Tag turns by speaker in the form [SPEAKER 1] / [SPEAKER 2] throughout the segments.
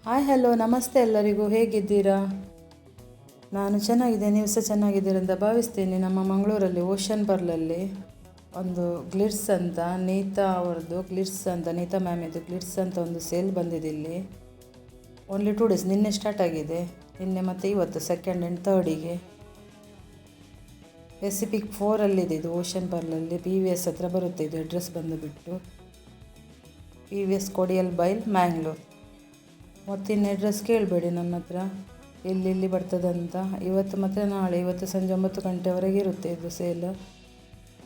[SPEAKER 1] Hi hello ನಮಸ್ತೆ ಎಲ್ಲರಿಗೂ, ಹೇಗಿದ್ದೀರಾ? ನಾನು ಚೆನ್ನಾಗಿದ್ದೇನೆ, ನೀವು ಸಹ ಚೆನ್ನಾಗಿದ್ದೀರಾ ಅಂತ ಭಾವಿಸ್ತೀನಿ. ನಮ್ಮ ಮಂಗಳೂರಲ್ಲಿ ಓಷನ್ ಬರ್ಲಲ್ಲಿ ಒಂದು ಗ್ಲಿಟ್ಸ್ ಅಂತ ನೀತಾ ಅವ್ರದ್ದು ಗ್ಲಿಟ್ಸ್ ಅಂತ, ನೀತಾ ಮ್ಯಾಮ್ ಇದು ಗ್ಲಿಟ್ಸ್ ಅಂತ ಒಂದು ಸೇಲ್ ಬಂದಿದೆ ಇಲ್ಲಿ. ಓನ್ಲಿ 2 ಡೇಸ್, ನಿನ್ನೆ ಸ್ಟಾರ್ಟ್ ಆಗಿದೆ. ನಿನ್ನೆ ಮತ್ತು ಇವತ್ತು 2nd and 3rd ಪೆಸಿಫಿಕ್ 4ಅಲ್ಲಿದೆ ಇದು. ಓಷನ್ ಬರ್ಲಲ್ಲಿ PVS ಹತ್ರ ಬರುತ್ತೆ ಇದು. ಅಡ್ರೆಸ್ ಬಂದುಬಿಟ್ಟು PVS ಕೊಡಿಯಲ್ ಬೈಲ್ ಮ್ಯಾಂಗ್ಳೂರ್. ಮತ್ತಿನ್ನು ಅಡ್ರೆಸ್ ಕೇಳಬೇಡಿ ನನ್ನ ಹತ್ರ ಎಲ್ಲಿ ಬರ್ತದಂತ. ಇವತ್ತು ಮತ್ತು ನಾಳೆ, ಇವತ್ತು ಸಂಜೆ 9 ಗಂಟೆವರೆಗೆ ಇರುತ್ತೆ ಇದು ಸೇಲ್.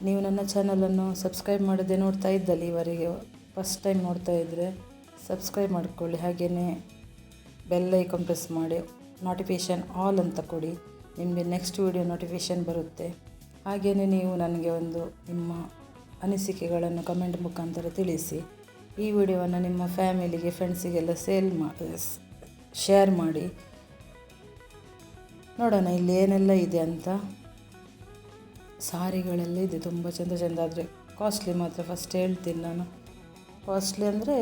[SPEAKER 1] ನೀವು ನನ್ನ ಚಾನಲನ್ನು ಸಬ್ಸ್ಕ್ರೈಬ್ ಮಾಡದೆ ನೋಡ್ತಾ ಇದ್ದಲ್ಲಿ ಇವರಿಗೆ ಫಸ್ಟ್ ಟೈಮ್ ನೋಡ್ತಾ ಇದ್ದರೆ ಸಬ್ಸ್ಕ್ರೈಬ್ ಮಾಡಿಕೊಳ್ಳಿ. ಹಾಗೆಯೇ ಬೆಲ್ ಐಕಾನ್ ಪ್ರೆಸ್ ಮಾಡಿ ನೋಟಿಫಿಕೇಷನ್ ಆಲ್ ಅಂತ ಕೊಡಿ, ನಿಮಗೆ ನೆಕ್ಸ್ಟ್ ವಿಡಿಯೋ ನೋಟಿಫಿಕೇಷನ್ ಬರುತ್ತೆ. ಹಾಗೆಯೇ ನೀವು ನನಗೆ ಒಂದು ನಿಮ್ಮ ಅನಿಸಿಕೆಗಳನ್ನು ಕಮೆಂಟ್ ಮುಖಾಂತರ ತಿಳಿಸಿ. ಈ ವಿಡಿಯೋವನ್ನು ನಿಮ್ಮ ಫ್ಯಾಮಿಲಿಗೆ, ಫ್ರೆಂಡ್ಸಿಗೆಲ್ಲ ಶೇರ್ ಮಾಡಿ. ನೋಡೋಣ ಇಲ್ಲಿ ಏನೆಲ್ಲ ಇದೆ ಅಂತ. ಸಾರಿಗಳೆಲ್ಲ ಇದೆ, ತುಂಬ ಚೆಂದ. ಆದರೆ ಕಾಸ್ಟ್ಲಿ ಮಾತ್ರ ಫಸ್ಟ್ ಹೇಳ್ತೀನಿ ನಾನು. ಕಾಸ್ಟ್ಲಿ ಅಂದರೆ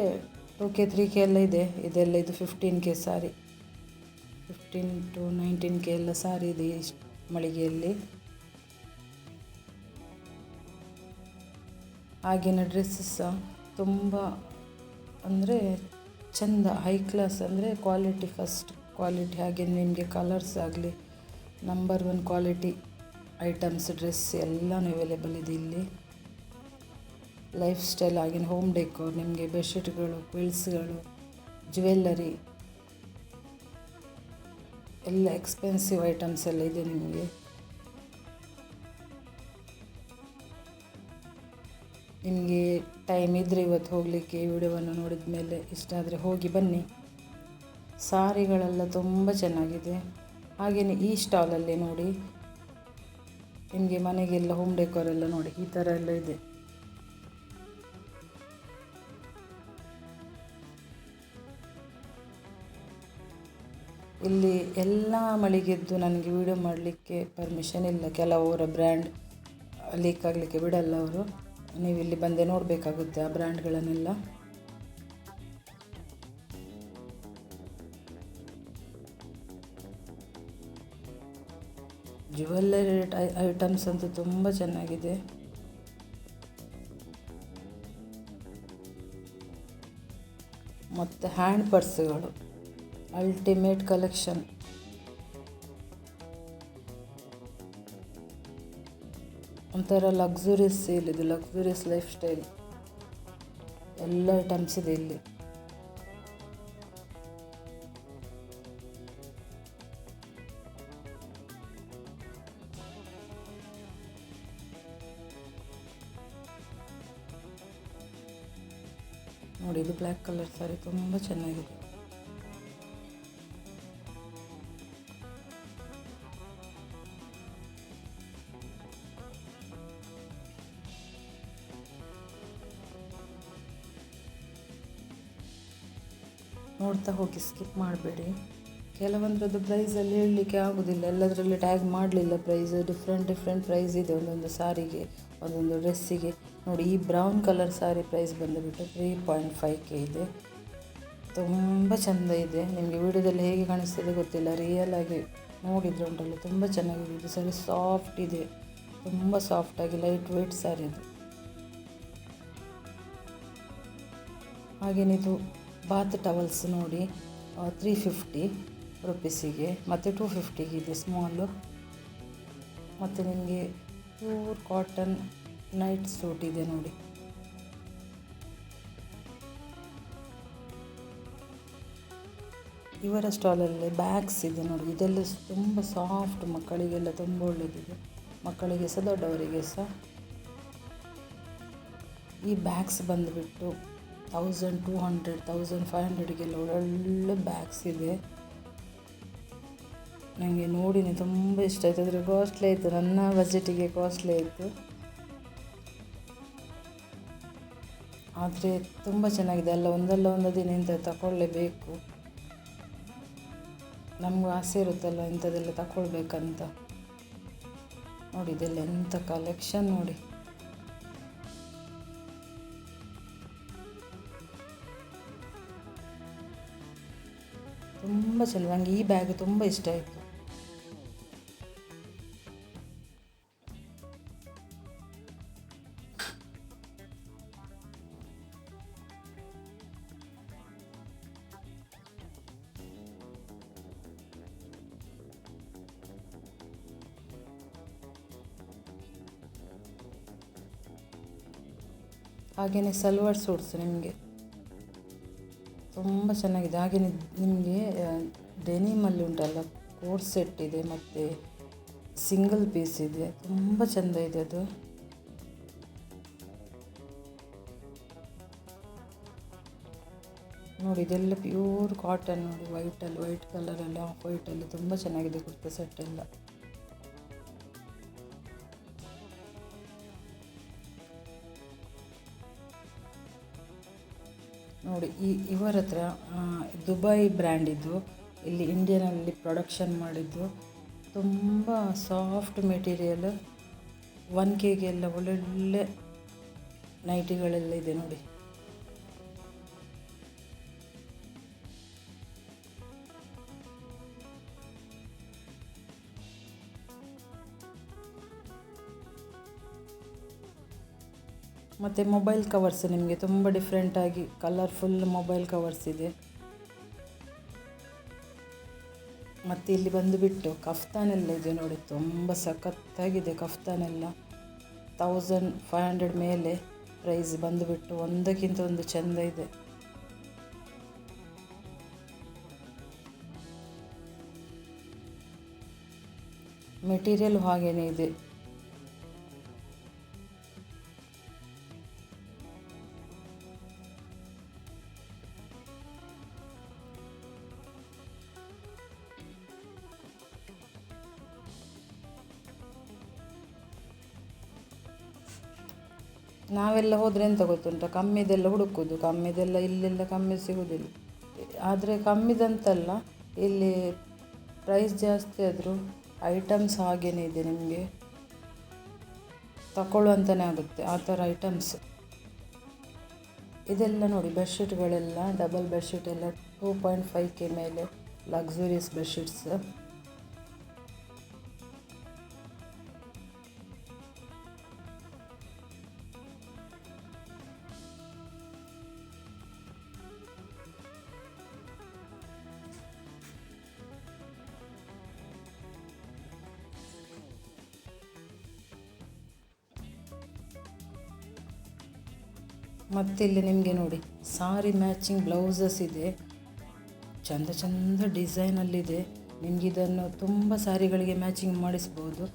[SPEAKER 1] 2K 3K ಎಲ್ಲ ಇದೆ. ಇದೆಲ್ಲ ಇದು 15K ಸಾರಿ, 15 to 19K ಎಲ್ಲ ಸಾರಿ ಇದೆ ಈ ಮಳಿಗೆಯಲ್ಲಿ. ಹಾಗೆಯೇ ಡ್ರೆಸ್ಸಸ್ ಸಹ ತುಂಬ ಅಂದರೆ ಚೆಂದ, ಹೈ ಕ್ಲಾಸ್, ಅಂದರೆ ಕ್ವಾಲಿಟಿ, ಫಸ್ಟ್ ಕ್ವಾಲಿಟಿ. ಹಾಗೆ ನಿಮಗೆ ಕಲರ್ಸ್ ಆಗಲಿ ನಂಬರ್ 1 ಕ್ವಾಲಿಟಿ ಐಟಮ್ಸ್, ಡ್ರೆಸ್ ಎಲ್ಲನೂ ಅವೈಲೇಬಲ್ ಇದೆ ಇಲ್ಲಿ. ಲೈಫ್ ಸ್ಟೈಲ್, ಆಗಿನ ಹೋಮ್ ಡೆಕೋರ್, ನಿಮಗೆ ಬೆಡ್ಶೀಟ್ಗಳು, ಕ್ವಿಲ್ಸ್ಗಳು, ಜ್ಯುವೆಲ್ಲರಿ ಎಲ್ಲ ಎಕ್ಸ್ಪೆನ್ಸಿವ್ ಐಟಮ್ಸ್ ಎಲ್ಲ ಇದೆ ನಿಮಗೆ. ನಿಮಗೆ ಟೈಮ್ ಇದ್ದರೆ ಇವತ್ತು ಹೋಗಲಿಕ್ಕೆ, ಈ ವಿಡಿಯೋವನ್ನು ನೋಡಿದ ಮೇಲೆ ಇಷ್ಟ ಆದರೆ ಹೋಗಿ ಬನ್ನಿ. ಸಾರಿಗಳೆಲ್ಲ ತುಂಬ ಚೆನ್ನಾಗಿದೆ. ಹಾಗೆಯೇ ಈ ಸ್ಟಾಲಲ್ಲಿ ನೋಡಿ, ನಿಮಗೆ ಮನೆಗೆಲ್ಲ ಹೋಮ್ ಡೆಕೋರ್ ಎಲ್ಲ ನೋಡಿ ಈ ಥರ ಎಲ್ಲ ಇದೆ. ಇಲ್ಲಿ ಎಲ್ಲ ಮಳಿಗೆದ್ದು ನನಗೆ ವಿಡಿಯೋ ಮಾಡಲಿಕ್ಕೆ ಪರ್ಮಿಷನ್ ಇಲ್ಲ. ಕೆಲವರ ಬ್ರ್ಯಾಂಡ್ ಲೀಕ್ ಆಗಲಿಕ್ಕೆ ಬಿಡಲ್ಲ ಅವರು. ನೀವು ಇಲ್ಲಿ ಬಂದೇ ನೋಡಬೇಕಾಗುತ್ತೆ ಆ ಬ್ರ್ಯಾಂಡ್ಗಳನ್ನೆಲ್ಲ. ಜ್ಯುವೆಲ್ಲರಿ ಐಟಮ್ಸ್ ಅಂತೂ ತುಂಬ ಚೆನ್ನಾಗಿದೆ. ಮತ್ತು ಹ್ಯಾಂಡ್ ಪರ್ಸ್ಗಳು ಅಲ್ಟಿಮೇಟ್ ಕಲೆಕ್ಷನ್. ಒಂಥರ ಲಕ್ಸುರಿಯಸ್ ಸೇಲ್ ಇದು, ಲಕ್ಸುರಿಯಸ್ ಲೈಫ್ ಸ್ಟೈಲ್ ಎಲ್ಲ ಐಟಮ್ಸ್ ಇದೆ ಇಲ್ಲಿ. ನೋಡಿ ಇದು ಬ್ಲ್ಯಾಕ್ ಕಲರ್ ಸಾರಿ ತುಂಬ ಚೆನ್ನಾಗಿದೆ. ನೋಡ್ತಾ ಹೋಗಿ, ಸ್ಕಿಪ್ ಮಾಡಬೇಡಿ. ಕೆಲವೊಂದರದ್ದು ಪ್ರೈಸಲ್ಲಿ ಹೇಳಲಿಕ್ಕೆ ಆಗೋದಿಲ್ಲ, ಎಲ್ಲದರಲ್ಲಿ ಟ್ಯಾಗ್ ಮಾಡಲಿಲ್ಲ ಪ್ರೈಸ್. ಡಿಫ್ರೆಂಟ್ ಪ್ರೈಸ್ ಇದೆ ಒಂದೊಂದು ಸಾರಿಗೆ, ಒಂದೊಂದು ಡ್ರೆಸ್ಸಿಗೆ. ನೋಡಿ ಈ ಬ್ರೌನ್ ಕಲರ್ ಸಾರಿ ಪ್ರೈಸ್ ಬಂದುಬಿಟ್ಟು 3.5K ಇದೆ. ತುಂಬ ಚೆಂದ ಇದೆ. ನಿಮಗೆ ವಿಡಿಯೋದಲ್ಲಿ ಹೇಗೆ ಕಾಣಿಸ್ತದೆ ಗೊತ್ತಿಲ್ಲ, ರಿಯಲ್ ಆಗಿ ನೋಡಿದರೆ ಉಂಟಲ್ಲ ತುಂಬ ಚೆನ್ನಾಗಿದೆ. ಇದು ಸಾರಿ ಸಾಫ್ಟ್ ಇದೆ, ತುಂಬ ಸಾಫ್ಟಾಗಿ ಲೈಟ್ ವೆಯ್ಟ್ ಸಾರಿ ಅದು. ಹಾಗೇನಿದು ಬಾತ್ ಟವಲ್ಸ್ ನೋಡಿ 350 ರುಪೀಸಿಗೆ, ಮತ್ತು 250ಗೆ ಇದೆ ಸ್ಮಾಲು. ಮತ್ತು ನಿಮಗೆ ಪ್ಯೂರ್ ಕಾಟನ್ ನೈಟ್ ಸೂಟ್ ಇದೆ ನೋಡಿ. ಇವರ ಸ್ಟಾಲಲ್ಲಿ ಬ್ಯಾಗ್ಸ್ ಇದೆ ನೋಡಿ. ಇದೆಲ್ಲ ತುಂಬ ಸಾಫ್ಟ್, ಮಕ್ಕಳಿಗೆಲ್ಲ ತುಂಬ ಒಳ್ಳೆಯದಿದೆ, ಮಕ್ಕಳಿಗೆ ಸಹ ದೊಡ್ಡವರಿಗೆ ಸಹ. ಈ ಬ್ಯಾಗ್ಸ್ ಬಂದುಬಿಟ್ಟು 1200 1500ಗೆಲ್ಲ ಒಳ್ಳೆ ಬ್ಯಾಗ್ಸ್ ಇದೆ. ನನಗೆ ನೋಡಿನೇ ತುಂಬ ಇಷ್ಟ ಆಯಿತು. ಆದರೆ ಕಾಸ್ಟ್ಲಿ ಆಯಿತು, ನನ್ನ ಬಜೆಟಿಗೆ ಕಾಸ್ಟ್ಲಿ ಆಯಿತು. ಆದರೆ ತುಂಬ ಚೆನ್ನಾಗಿದೆ. ಒಂದಲ್ಲ ಒಂದು ದಿನ ಇಂಥ ತಗೊಳ್ಳೇಬೇಕು. ನಮಗೂ ಆಸೆ ಇರುತ್ತಲ್ಲ ಇಂಥದ್ದೆಲ್ಲ ತಗೊಳ್ಬೇಕಂತ. ನೋಡಿ ಇದೆಲ್ಲ ಎಂಥ ಕಲೆಕ್ಷನ್ ನೋಡಿ. ತುಂಬ ಚೆಂದ. ನನಗೆ ಈ ಬ್ಯಾಗ್ ತುಂಬ ಇಷ್ಟ ಆಯಿತು. ಹಾಗೆಯೇ ಸಲ್ವಾರ್ ಸೂಟ್ಸ್ ನಿಮಗೆ ತುಂಬ ಚೆನ್ನಾಗಿದೆ. ಹಾಗೆಯೇ ನಿಮಗೆ ಡೆನಿಮಲ್ಲಿ ಉಂಟಲ್ಲ, ಕೋಟ್ ಸೆಟ್ ಇದೆ ಮತ್ತು ಸಿಂಗಲ್ ಪೀಸ್ ಇದೆ, ತುಂಬ ಚೆಂದ ಇದೆ ಅದು. ನೋಡಿ ಇದೆಲ್ಲ ಪ್ಯೂರ್ ಕಾಟನ್. ನೋಡಿ ವೈಟ್ ಕಲರಲ್ಲಿ, ಆಫ್ ವೈಟಲ್ಲಿ ತುಂಬ ಚೆನ್ನಾಗಿದೆ ಕುರ್ತಾ ಸೆಟ್ ಎಲ್ಲ. ನೋಡಿ ಇವರ ಹತ್ರ ದುಬೈ ಬ್ರ್ಯಾಂಡಿದ್ದು, ಇಲ್ಲಿ ಇಂಡಿಯಾನಲ್ಲಿ ಪ್ರೊಡಕ್ಷನ್ ಮಾಡಿದ್ದು, ತುಂಬ ಸಾಫ್ಟ್ ಮೆಟೀರಿಯಲ್, 1K ಎಲ್ಲ ಒಳ್ಳೊಳ್ಳೆ ನೈಟಿಗಳೆಲ್ಲ ಇದೆ ನೋಡಿ. ಮತ್ತು ಮೊಬೈಲ್ ಕವರ್ಸ್ ನಿಮಗೆ ತುಂಬ ಡಿಫ್ರೆಂಟಾಗಿ ಕಲರ್ಫುಲ್ ಮೊಬೈಲ್ ಕವರ್ಸ್ ಇದೆ. ಮತ್ತು ಇಲ್ಲಿ ಬಂದುಬಿಟ್ಟು ಕಫ್ತಾನೆಲ್ಲ ಇದೆ ನೋಡಿ, ತುಂಬ ಸಖತ್ತಾಗಿದೆ ಕಫ್ತಾನೆಲ್ಲ. 1500 ಮೇಲೆ ಪ್ರೈಸ್ ಬಂದುಬಿಟ್ಟು, ಒಂದಕ್ಕಿಂತ ಒಂದು ಚೆಂದ ಇದೆ. ಮೆಟೀರಿಯಲ್ ಹಾಗೇನೇ ಇದೆ. ನಾವೆಲ್ಲ ಹೋದರೆ ಎಂತ ಗೊತ್ತುಂಟ, ಕಮ್ಮಿದೆಲ್ಲ ಹುಡುಕೋದು, ಕಮ್ಮಿದೆಲ್ಲ ಇಲ್ಲೆಲ್ಲ ಕಮ್ಮಿ ಸಿಗೋದಿಲ್ಲ. ಆದರೆ ಕಮ್ಮಿದಂತಲ್ಲ, ಇಲ್ಲಿ ಪ್ರೈಸ್ ಜಾಸ್ತಿ ಆದರೂ ಐಟಮ್ಸ್ ಹಾಗೇನೇ ಇದೆ, ನಿಮಗೆ ತಗೊಳ್ಳುವಂತಲೇ ಆಗುತ್ತೆ ಆ ಥರ ಐಟಮ್ಸ್. ಇದೆಲ್ಲ ನೋಡಿ ಬೆಡ್ಶೀಟ್ಗಳೆಲ್ಲ, ಡಬಲ್ ಬೆಡ್ಶೀಟ್ ಎಲ್ಲ 2.5K ಮೇಲೆ ಲಕ್ಸುರಿಯಸ್ ಬೆಡ್ಶೀಟ್ಸ್. ಮತ್ತು ಇಲ್ಲಿ ನಿಮಗೆ ನೋಡಿ ಸಾರಿ ಮ್ಯಾಚಿಂಗ್ ಬ್ಲೌಸಸ್ ಇದೆ, ಚಂದ ಚಂದ ಡಿಸೈನಲ್ಲಿದೆ. ನಿಮಗೆ ಇದನ್ನು ತುಂಬ ಸಾರಿಗಳಿಗೆ ಮ್ಯಾಚಿಂಗ್ ಮಾಡಿಸ್ಬೋದು.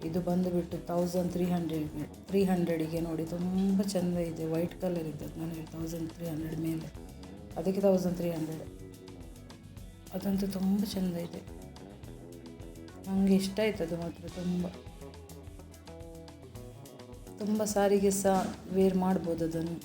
[SPEAKER 1] ಇದು ಬಂದುಬಿಟ್ಟು 1300ಗೆ ನೋಡಿ, ತುಂಬ ಚೆಂದ ಇದೆ. ವೈಟ್ ಕಲರ್ ಇದ್ದದ್ದು ನನಗೆ 1300 ಮೇಲೆ, ಅದಕ್ಕೆ 1300. ಅದಂತೂ ತುಂಬ ಚೆಂದ ಇದೆ, ನನಗೆ ಇಷ್ಟ ಆಯ್ತು ಅದು ಮಾತ್ರ. ತುಂಬ ಸಾರಿಗೆ ಸಹ ವೇರ್ ಮಾಡ್ಬೋದು ಅದನ್ನು.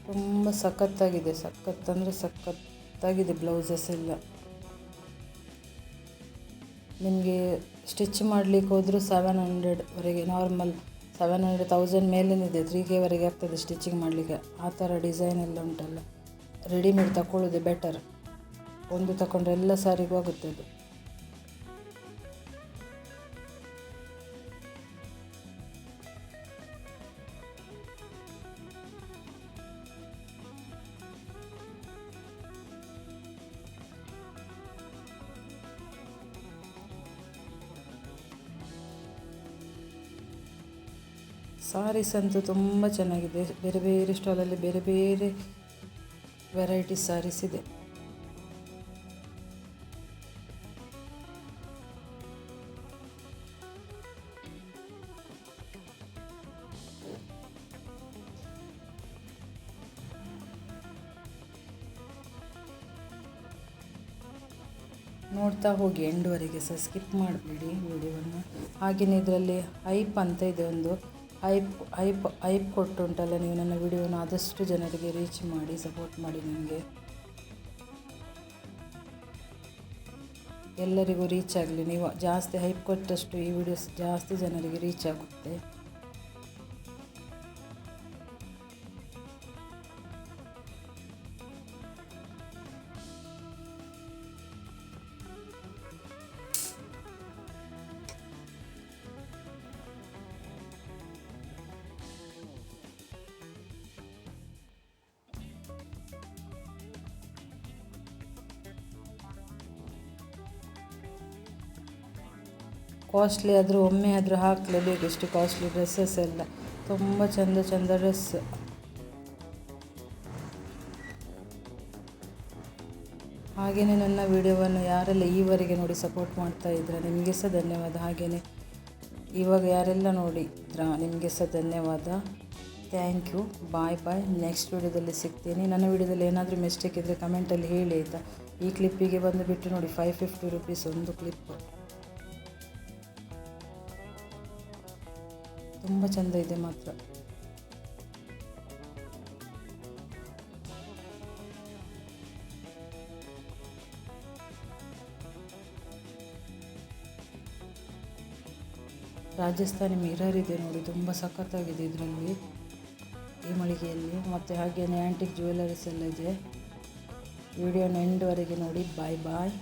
[SPEAKER 1] ತುಂಬ ಸಖತ್ತಾಗಿದೆ, ಸಖತ್ತಂದರೆ ಸಖತ್ತಾಗಿದೆ ಬ್ಲೌಸಸ್ ಎಲ್ಲ. ನಿಮಗೆ ಸ್ಟಿಚ್ ಮಾಡಲಿಕ್ಕೆ ಹೋದರೂ 700ವರೆಗೆ, ನಾರ್ಮಲ್ 700 ಮೇಲೇನಿದೆ, 3K ಆಗ್ತದೆ ಸ್ಟಿಚಿಂಗ್ ಮಾಡಲಿಕ್ಕೆ. ಆ ಥರ ಡಿಸೈನ್ ಎಲ್ಲ ಉಂಟಲ್ಲ, ರೆಡಿಮೇಡ್ ತಗೊಳ್ಳೋದೇ ಬೆಟರ್. ಒಂದು ತಗೊಂಡ್ರೆ ಎಲ್ಲ ಸಾರಿಗೂ ಆಗುತ್ತೆ ಅದು. ಸಾರೀಸ್ ಅಂತೂ ತುಂಬ ಚೆನ್ನಾಗಿದೆ. ಬೇರೆ ಬೇರೆ ಸ್ಟಾಲಲ್ಲಿ ಬೇರೆ ಬೇರೆ ವೆರೈಟಿ ಸಾರೀಸ್ ಇದೆ. ನೋಡ್ತಾ ಹೋಗಿ ಎಂಡ್ವರೆಗೆ ಸಹ ಸ್ಕಿಪ್ ಮಾಡಬೇಡಿ ವಿಡಿಯೋವನ್ನು. ಹಾಗೆಯೇ ಇದರಲ್ಲಿ ಹೈಪ್ ಅಂತ ಇದೆ, ಒಂದು ಹೈಪ್ ಕೊಟ್ಟುಂಟಲ್ಲ. ನೀವು ನನ್ನ ವಿಡಿಯೋವನ್ನು ಆದಷ್ಟು ಜನರಿಗೆ ರೀಚ್ ಮಾಡಿ, ಸಪೋರ್ಟ್ ಮಾಡಿ. ನನಗೆ ಎಲ್ಲರಿಗೂ ರೀಚ್ ಆಗಲಿ. ನೀವು ಜಾಸ್ತಿ ಹೈಪ್ ಕೊಟ್ಟಷ್ಟು ಈ ವಿಡಿಯೋಸ್ ಜಾಸ್ತಿ ಜನರಿಗೆ ರೀಚ್ ಆಗುತ್ತೆ. ಕಾಸ್ಟ್ಲಿ ಆದರೂ ಒಮ್ಮೆ ಆದರೂ ಹಾಕಲೇಬೇಕು. ಎಷ್ಟು ಕಾಸ್ಟ್ಲಿ ಡ್ರೆಸ್ಸಸ್ ಎಲ್ಲ, ತುಂಬ ಚಂದ ಚಂದ ಡ್ರೆಸ್. ಹಾಗೆಯೇ ನನ್ನ ವಿಡಿಯೋವನ್ನು ಯಾರೆಲ್ಲ ಈವರೆಗೆ ನೋಡಿ ಸಪೋರ್ಟ್ ಮಾಡ್ತಾ ಇದ್ದೀರಾ ನಿಮಗೆ ಸಹ ಧನ್ಯವಾದ. ಹಾಗೆಯೇ ಇವಾಗ ಯಾರೆಲ್ಲ ನೋಡಿದ್ರಾ ನಿಮಗೆ ಸಹ ಧನ್ಯವಾದ. Thank you. Bye bye. Next ವಿಡಿಯೋದಲ್ಲಿ ಸಿಗ್ತೀನಿ. ನನ್ನ ವಿಡಿಯೋದಲ್ಲಿ ಏನಾದರೂ ಮಿಸ್ಟೇಕ್ ಇದ್ದರೆ ಕಮೆಂಟಲ್ಲಿ ಹೇಳಿ ಆಯಿತಾ. ಈ ಕ್ಲಿಪ್ಪಿಗೆ ಬಂದುಬಿಟ್ಟು ನೋಡಿ 550 ರುಪೀಸ್ ಒಂದು ಕ್ಲಿಪ್ಪು. ತುಂಬ ಚೆಂದ ಇದೆ ಮಾತ್ರ. ರಾಜಸ್ಥಾನಿ ಮಿರರ್ ಇದೆ ನೋಡಿ, ತುಂಬ ಸಖತ್ತಾಗಿದೆ ಇದರಲ್ಲಿ, ಈ ಮಳಿಗೆಯಲ್ಲಿ. ಮತ್ತು ಹಾಗೆಯೇ ಆ್ಯಂಟಿಕ್ ಜ್ಯುವೆಲರೀಸ್ ಎಲ್ಲ ಇದೆ. ವಿಡಿಯೋನ ಎಂಡ್ವರೆಗೆ ನೋಡಿ. ಬಾಯ್ ಬಾಯ್.